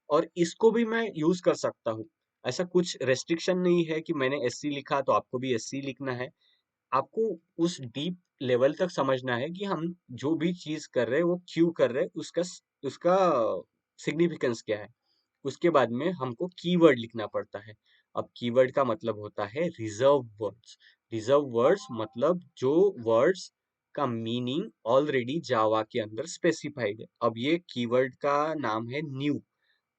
और इसको भी मैं यूज कर सकता हूँ। ऐसा कुछ रेस्ट्रिक्शन नहीं है कि मैंने एस सी लिखा तो आपको भी एस सी लिखना है। आपको उस डीप लेवल तक समझना है कि हम जो भी चीज कर रहे हैं वो क्यों कर रहे हैं, उसका सिग्निफिकेंस क्या है। उसके बाद में हमको कीवर्ड लिखना पड़ता है। अब कीवर्ड का मतलब होता है रिजर्व वर्ड्स। रिजर्व वर्ड्स मतलब जो वर्ड्स का मीनिंग ऑलरेडी जावा के अंदर स्पेसिफाइड है। अब ये कीवर्ड का नाम है न्यू,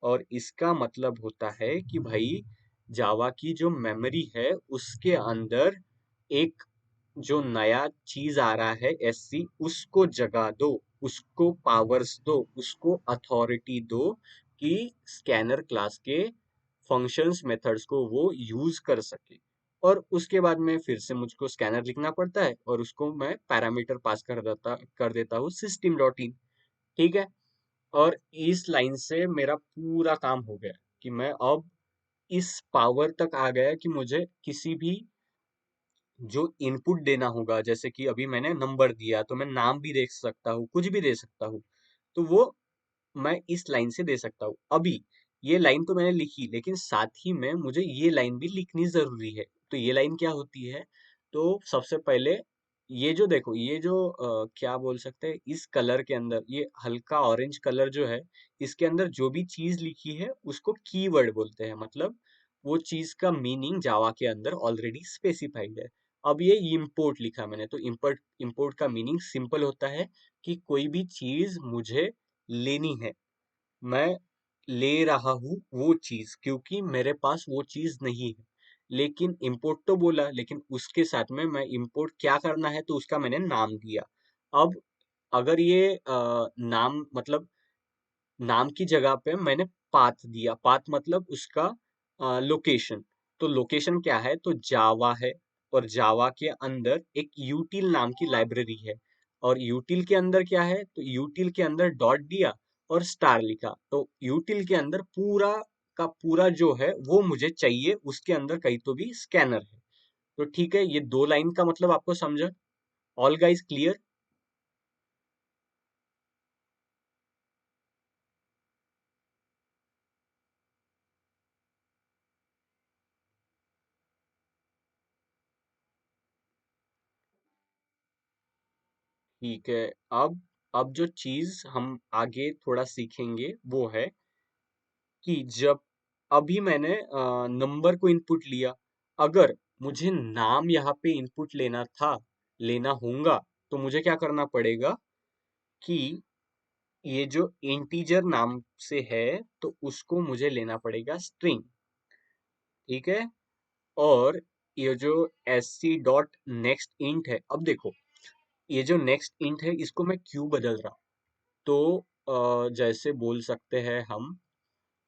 और इसका मतलब होता है कि भाई जावा की जो मेमोरी है उसके अंदर एक जो नया चीज आ रहा है एससी, उसको जगह दो, उसको पावर्स दो, उसको अथॉरिटी दो कि स्कैनर क्लास के फंक्शंस मेथड्स को वो यूज कर सके। और उसके बाद में फिर से मुझको स्कैनर लिखना पड़ता है और उसको मैं पैरामीटर पास कर देता हूँ सिस्टम डॉट इन। ठीक है। और इस लाइन से मेरा पूरा काम हो गया कि मैं अब इस पावर तक आ गया कि मुझे किसी भी जो इनपुट देना होगा, जैसे कि अभी मैंने नंबर दिया तो मैं नाम भी दे सकता हूँ, कुछ भी दे सकता हूँ, तो वो मैं इस लाइन से दे सकता हूँ। अभी ये लाइन तो मैंने लिखी, लेकिन साथ ही में मुझे ये लाइन भी लिखनी जरूरी है। तो ये लाइन क्या होती है? तो सबसे पहले ये जो देखो, ये जो क्या बोल सकते हैं, इस कलर के अंदर ये हल्का ऑरेंज कलर जो है, इसके अंदर जो भी चीज लिखी है उसको कीवर्ड बोलते हैं। मतलब वो चीज का मीनिंग जावा के अंदर ऑलरेडी स्पेसिफाइड है। अब ये इंपोर्ट लिखा मैंने, तो इंपोर्ट इंपोर्ट का मीनिंग सिंपल होता है कि कोई भी चीज मुझे लेनी है, मैं ले रहा हूँ वो चीज, क्योंकि मेरे पास वो चीज नहीं है। लेकिन इंपोर्ट तो बोला, लेकिन उसके साथ में मैं इंपोर्ट क्या करना है तो उसका मैंने नाम दिया। अब अगर ये नाम मतलब नाम की जगह पे मैंने पाथ दिया, पाथ मतलब उसका लोकेशन। तो लोकेशन क्या है? तो जावा है, और जावा के अंदर एक यूटिल नाम की लाइब्रेरी है। और यूटिल के अंदर क्या है? तो यूटिल के अंदर डॉट दिया और स्टार लिखा। तो यूटिल के अंदर पूरा का पूरा जो है वो मुझे चाहिए, उसके अंदर कहीं तो भी स्कैनर है। तो ठीक है, ये दो लाइन का मतलब आपको समझा? All guys clear? ठीक है। अब जो चीज हम आगे थोड़ा सीखेंगे वो है कि जब अभी मैंने नंबर को इनपुट लिया, अगर मुझे नाम यहाँ पे इनपुट लेना होगा, तो मुझे क्या करना पड़ेगा कि ये जो इंटीजर नाम से है, तो उसको मुझे लेना पड़ेगा स्ट्रिंग। ठीक है। और ये जो S C dot next int है, अब देखो, ये जो नेक्स्ट इंट है इसको मैं क्यों बदल रहा हूँ? तो जैसे बोल सकते हैं हम,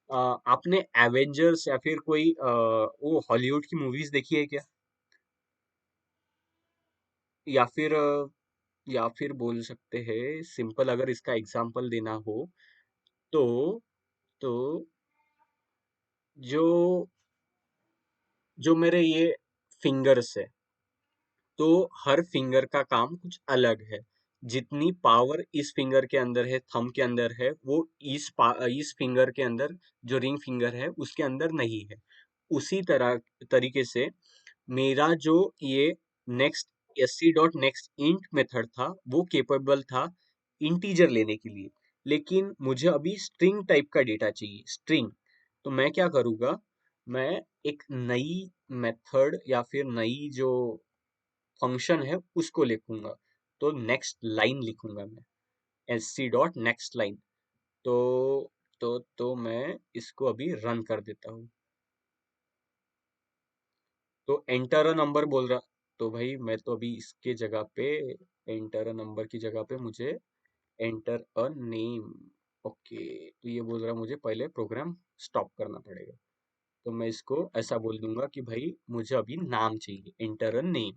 आपने एवेंजर्स या फिर कोई वो हॉलीवुड की मूवीज देखी है क्या? या फिर बोल सकते हैं सिंपल, अगर इसका एग्जांपल देना हो तो तो जो जो मेरे ये फिंगर्स है, तो हर फिंगर का काम कुछ अलग है। जितनी पावर इस फिंगर के अंदर है, थंब के अंदर है, वो इस फिंगर के अंदर, जो रिंग फिंगर है उसके अंदर नहीं है। उसी तरह तरीके से मेरा जो ये next S C dot next int method था, वो केपेबल था इंटीजर लेने के लिए। लेकिन मुझे अभी स्ट्रिंग टाइप का डेटा चाहिए, स्ट्रिंग। तो मैं क्या करूँगा, मैं एक नई मेथड या फिर नई जो फंक्शन है उसको लिखूंगा। तो नेक्स्ट लाइन लिखूंगा मैं, S C dot next line. तो मैं इसको अभी रन कर देता हूँ। तो एंटर अ नंबर बोल रहा, तो भाई मैं तो अभी इसके जगह पे, एंटर अ नंबर की जगह पे मुझे एंटर अ नेम। ओके, तो ये बोल रहा मुझे पहले प्रोग्राम स्टॉप करना पड़ेगा। तो मैं इसको ऐसा बोल दूंगा कि भाई मुझे अभी नाम चाहिए, enter a name,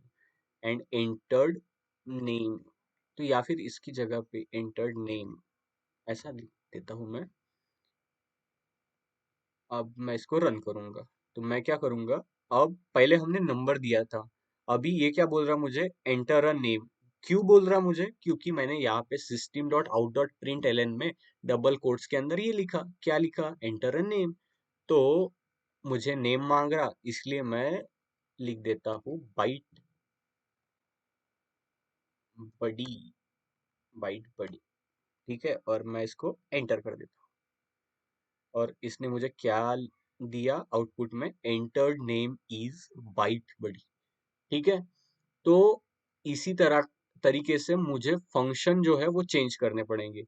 and entered name. तो या फिर इसकी जगह पे एंटर्ड नेम ऐसा लिख देता हूँ मैं। अब मैं इसको रन करूंगा। तो मैं क्या करूंगा, अब पहले हमने नंबर दिया था, अभी ये क्या बोल रहा मुझे, एंटर अ नेम। क्यों बोल रहा मुझे? क्योंकि मैंने यहाँ पे system dot out dot print L में डबल कोट्स के अंदर ये लिखा, क्या लिखा, एंटर अ नेम। तो मुझे नेम मांग रहा, इसलिए मैं लिख देता हूँ बाइट बड़ी, बाइट बड़ी। ठीक है, और मैं इसको एंटर कर देता हूँ और इसने मुझे क्या दिया आउटपुट में, एंटर्ड नेम इज बाइट बड़ी। ठीक है, तो इसी तरह तरीके से मुझे फंक्शन जो है वो चेंज करने पड़ेंगे,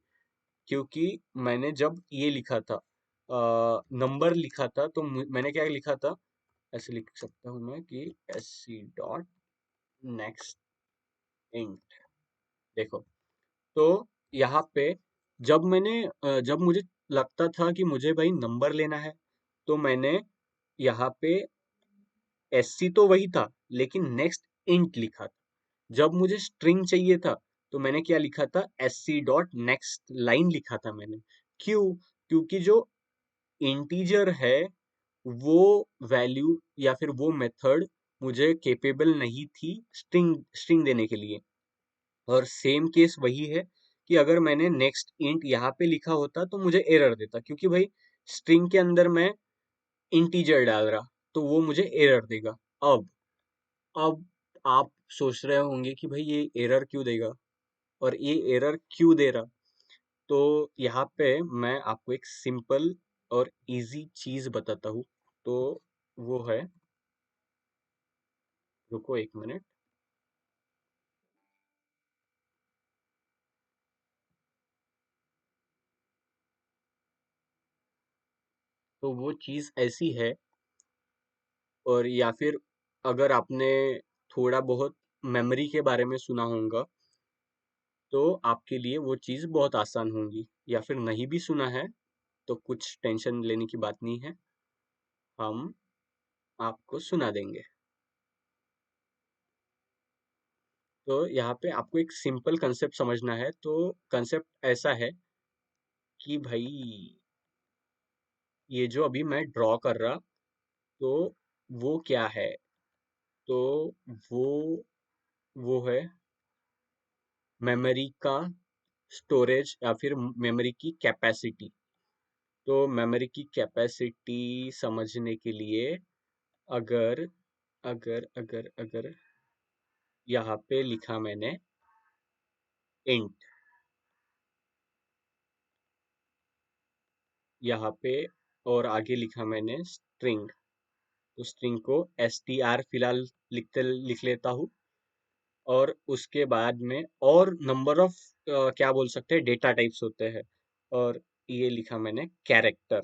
क्योंकि मैंने जब ये लिखा था, नंबर लिखा था, तो मैंने क्या लिखा था, ऐसे लिख सकता हूँ मैं कि S C dot next int. देखो, तो यहाँ पे जब मुझे लगता था कि मुझे भाई नंबर लेना है, तो मैंने यहाँ पे एससी तो वही था, लेकिन नेक्स्ट इंट लिखा था। जब मुझे स्ट्रिंग चाहिए था, तो मैंने क्या लिखा था, S C dot next line लिखा था मैंने। क्यों? क्योंकि जो इंटीजर है, वो वैल्यू या फिर वो मेथड मुझे केपेबल नहीं थी स्ट्रिंग स्ट्रिंग देने के लिए। और सेम केस वही है कि अगर मैंने नेक्स्ट इंट यहाँ पे लिखा होता तो मुझे एरर देता, क्योंकि भाई स्ट्रिंग के अंदर मैं इंटीजर डाल रहा, तो वो मुझे एरर देगा। अब अब आप सोच रहे होंगे कि भाई ये एरर क्यों देगा और ये एरर क्यों दे रहा। तो यहाँ पे मैं आपको एक सिंपल और इजी चीज बताता हूँ। तो वो है, रुको एक मिनट। तो वो चीज ऐसी है, और या फिर अगर आपने थोड़ा बहुत मेमोरी के बारे में सुना होगा, तो आपके लिए वो चीज बहुत आसान होगी। या फिर नहीं भी सुना है, तो कुछ टेंशन लेने की बात नहीं है, हम आपको सुना देंगे। तो यहाँ पे आपको एक सिंपल कंसेप्ट समझना है। तो कंसेप्ट ऐसा है कि भाई, ये जो अभी मैं ड्रॉ कर रहा, तो वो क्या है, तो वो वो है मेमोरी का स्टोरेज या फिर मेमोरी की कैपेसिटी। तो मेमोरी की कैपेसिटी समझने के लिए, अगर अगर अगर अगर यहाँ पे लिखा मैंने इंट, यहाँ पे और आगे लिखा मैंने स्ट्रिंग, तो स्ट्रिंग को str फिलहाल लिख लेता हूँ। और उसके बाद में और नंबर ऑफ, क्या बोल सकते हैं, डेटा टाइप्स होते हैं। और ये लिखा मैंने कैरेक्टर।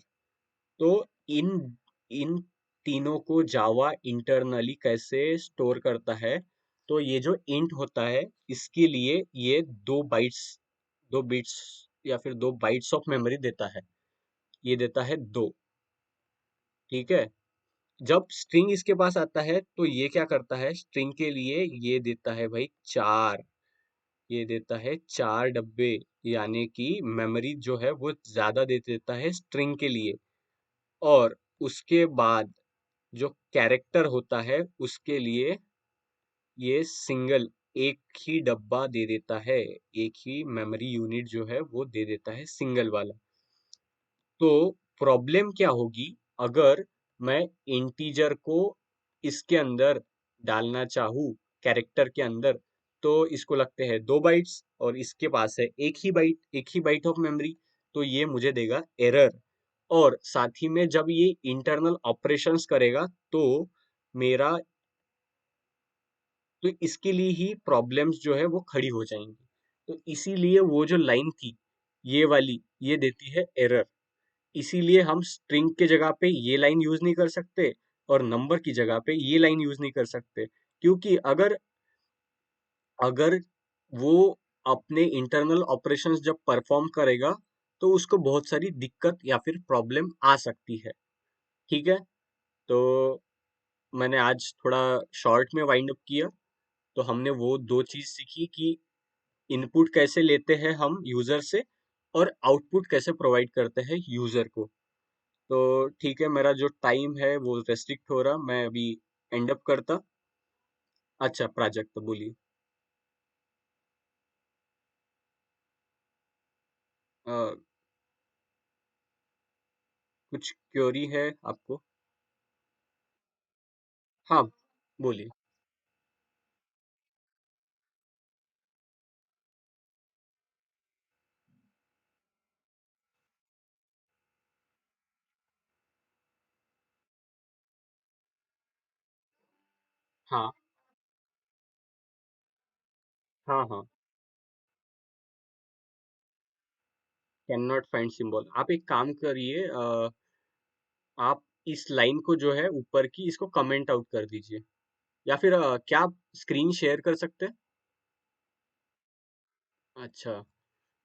तो इन इन तीनों को जावा इंटरनली कैसे स्टोर करता है, तो ये जो इंट होता है, इसके लिए ये 2 बिट्स या फिर 2 बाइट्स ऑफ मेमोरी देता है। ये देता है 2। ठीक है, जब स्ट्रिंग इसके पास आता है, तो ये क्या करता है, स्ट्रिंग के लिए ये देता है भाई 4। ये देता है 4 डब्बे, यानी कि मेमोरी जो है वो ज्यादा दे देता है स्ट्रिंग के लिए। और उसके बाद जो कैरेक्टर होता है, उसके लिए ये सिंगल एक ही डब्बा दे देता है, एक ही मेमोरी यूनिट जो है वो दे देता है, सिंगल वाला। तो प्रॉब्लम क्या होगी, अगर मैं इंटीजर को इसके अंदर डालना चाहूँ, कैरेक्टर के अंदर, तो इसको लगते हैं 2 बाइट्स और इसके पास है एक ही बाइट ऑफ मेमोरी, तो ये मुझे देगा एरर। और साथ ही में जब ये इंटरनल ऑपरेशंस करेगा, तो मेरा तो इसके लिए ही प्रॉब्लम्स जो है वो खड़ी हो जाएंगी। तो इसीलिए वो जो लाइन थी, ये वाली, ये देती है एरर। इसीलिए हम स्ट्रिंग के जगह पे ये लाइन यूज नहीं कर सकते, और नंबर की जगह पे ये लाइन यूज नहीं कर सकते, क्योंकि अगर अगर वो अपने इंटरनल ऑपरेशंस जब परफॉर्म करेगा, तो उसको बहुत सारी दिक्कत या फिर प्रॉब्लम आ सकती है। ठीक है, तो मैंने आज थोड़ा शॉर्ट में वाइंड अप किया। तो हमने वो दो चीज सीखी कि इनपुट कैसे लेते हैं हम यूजर से, और आउटपुट कैसे प्रोवाइड करते हैं यूजर को। तो ठीक है, मेरा जो टाइम है वो रेस्ट्रिक्ट हो रहा, मैं अभी एंड अप करता। अच्छा प्राजक्त, बोलिए। अ, कुछ क्योरी है आपको? हाँ, बोलिए। हाँ हाँ हाँ। कैन नॉट फाइंड सिंबल, आप एक काम करिए, आप इस लाइन को जो है ऊपर की, इसको कमेंट आउट कर दीजिए। या फिर क्या आप स्क्रीन शेयर कर सकते हैं? अच्छा,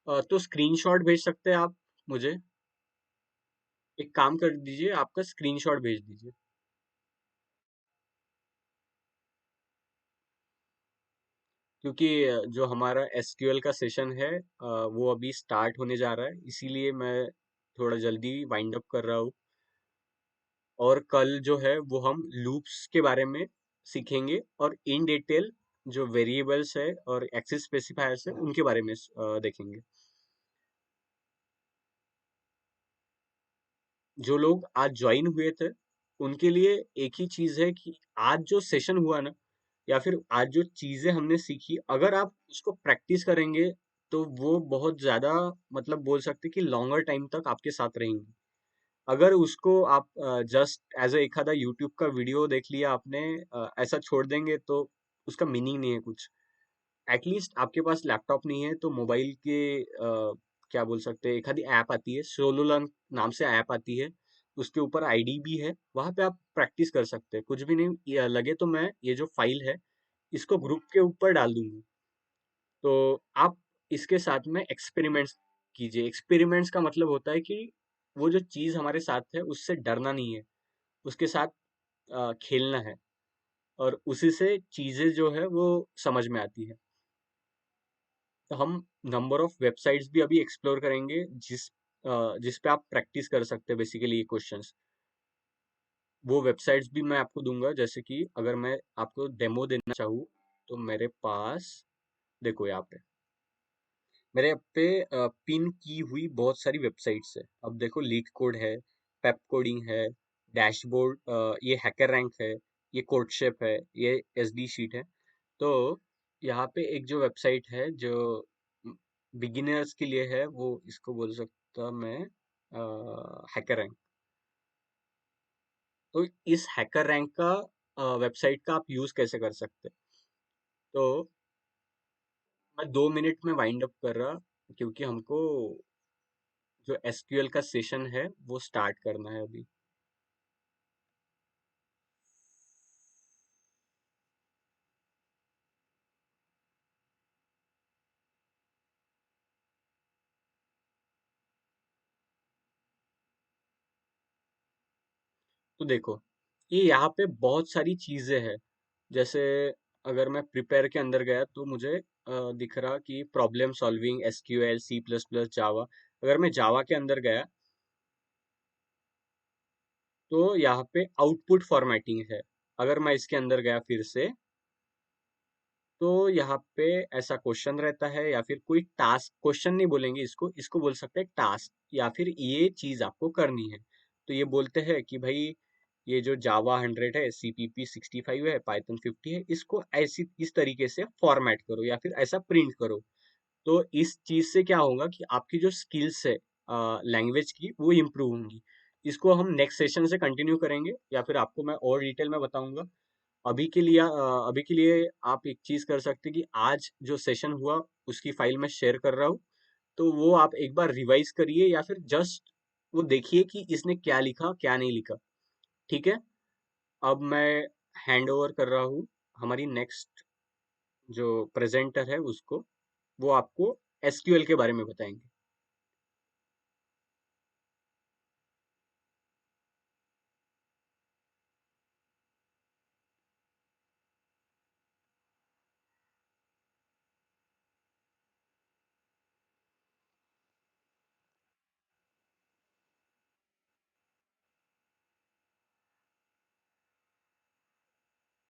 तो स्क्रीनशॉट भेज सकते हैं आप मुझे? एक काम कर दीजिए, आपका स्क्रीनशॉट भेज दीजिए। क्योंकि जो हमारा एसक्यूएल का सेशन है वो अभी स्टार्ट होने जा रहा है, इसीलिए मैं थोड़ा जल्दी वाइंड अप कर रहा हूँ। और कल जो है वो हम लूप्स के बारे में सीखेंगे, और इन डिटेल जो वेरिएबल्स है और एक्सेस स्पेसिफायर्स है उनके बारे में देखेंगे। जो लोग आज ज्वाइन हुए थे उनके लिए एक ही चीज है कि आज जो सेशन हुआ ना, या फिर आज जो चीजें हमने सीखी, अगर आप उसको प्रैक्टिस करेंगे तो वो बहुत ज्यादा, मतलब बोल सकते हैं कि लॉन्गर टाइम तक आपके साथ रहेंगी। अगर उसको आप जस्ट एज एक आधा यूट्यूब का वीडियो देख लिया आपने, ऐसा छोड़ देंगे तो उसका मीनिंग नहीं है कुछ। एटलीस्ट आपके पास लैपटॉप नहीं है तो मोबाइल के क्या बोल सकते हैं, एक आधी ऐप आती है, सोलोलर्न नाम से ऐप आती है, उसके ऊपर आईडी भी है, वहां पे आप प्रैक्टिस कर सकते हैं। कुछ भी नहीं लगे तो मैं ये जो फाइल है इसको ग्रुप के ऊपर डाल दूंगी। तो आप इसके साथ में एक्सपेरिमेंट्स कीजिए। एक्सपेरिमेंट्स का मतलब होता है कि वो जो चीज हमारे साथ है उससे डरना नहीं है, उसके साथ खेलना है, और उसी से चीजें जो है वो समझ में आती है। तो हम नंबर ऑफ वेबसाइट्स भी अभी एक्सप्लोर करेंगे जिस पे आप प्रैक्टिस कर सकते हैं बेसिकली ये क्वेश्चंस। वो वेबसाइट्स भी मैं आपको दूंगा, जैसे कि अगर मैं आपको डेमो देना चाहूँ तो मेरे पास, देखो यहाँ पे मेरे पे पिन की हुई बहुत सारी वेबसाइट्स है। अब देखो, लीड कोड है, पेप कोडिंग है, डैशबोर्ड, ये हैकर रैंक है, ये कोडशेप है, ये एसडी शीट है। तो यहाँ पे एक जो वेबसाइट है जो बिगिनर्स के लिए है, वो इसको बोल सकता मैं हैकर रैंक। तो इस हैकर रैंक का वेबसाइट का आप यूज कैसे कर सकते हैं? तो मैं 2 मिनट में वाइंड अप कर रहा, क्योंकि हमको जो एसक्यूएल का सेशन है वो स्टार्ट करना है अभी। तो देखो, ये यहाँ पे बहुत सारी चीजें हैं। जैसे अगर मैं प्रिपेयर के अंदर गया तो मुझे दिख रहा कि problem solving, SQL, C plus plus, Java. अगर मैं जावा के अंदर गया तो यहाँ पे आउटपुट फॉर्मेटिंग है। अगर मैं इसके अंदर गया फिर से, तो यहाँ पे ऐसा क्वेश्चन रहता है, या फिर कोई टास्क, क्वेश्चन नहीं बोलेंगे इसको, इसको बोल सकते हैं टास्क, या फिर ये चीज आपको करनी है। तो ये बोलते हैं कि भाई ये जो जावा 100 है, सीपीपी 65 है, पाइथन 50 है, इसको ऐसी इस तरीके से फॉर्मेट करो या फिर ऐसा प्रिंट करो। तो इस चीज से क्या होगा कि आपकी जो स्किल्स है लैंग्वेज की, वो इम्प्रूव होंगी। इसको हम नेक्स्ट सेशन से कंटिन्यू करेंगे, या फिर आपको मैं और डिटेल में बताऊंगा। अभी के लिए आप एक चीज कर सकते हैं कि आज जो सेशन हुआ उसकी फाइल मैं शेयर कर रहा हूँ, तो वो आप एक बार रिवाइज करिए, या फिर जस्ट वो देखिए कि इसने क्या लिखा क्या नहीं लिखा। ठीक है? अब मैं हैंड ओवर कर रहा हूँ हमारी नेक्स्ट जो प्रेजेंटर है उसको, वो आपको एसक्यूएल के बारे में बताएंगे।